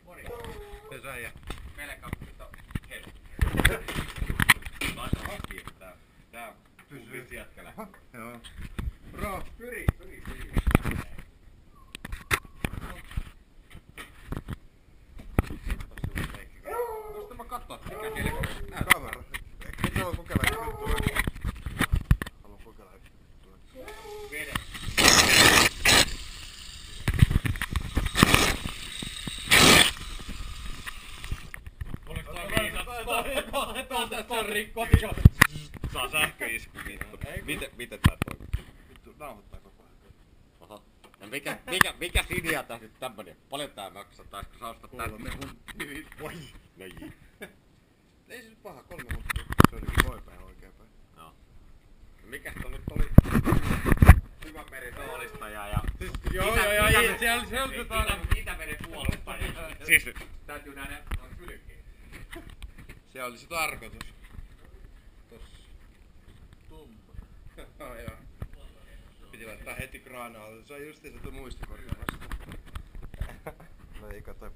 Moni. Se sai ja. Melkein mutta hei. Tää pysyy jätkällä. Joo. Bra. Pyri. Tuosta mä katsoa, mikä kelko. Kamera. Ehkä se on kokeilla yksi juttu. Haluan kokeilla yksi juttu. Vede. Tuo on rikko. Saa sähköisku vittu. Miten tää toimii? Vittu, nauhoittaa koko ajan. Oho. Ja mikä idea tää nyt tämmönen? Paljon tää maksaa? Taisko sä ostaa tää? 3 huntia. Voi. No jii. Ei se nyt paha, 3 huntia. Se on niinku voipäin oikeapäin. Joo. Mikäs tää nyt oli? Syvämeren soolistaja ja... Joo, siellä Itämeren puolustaja. Siis... Täytyy nähdä noin kylkeen. siellä oli se tarkoitus. Tossa. Tumma. Joo. Piti laittaa heti kraanaalle. Se on justiinsa tuo muistikortti vasta. No ei kato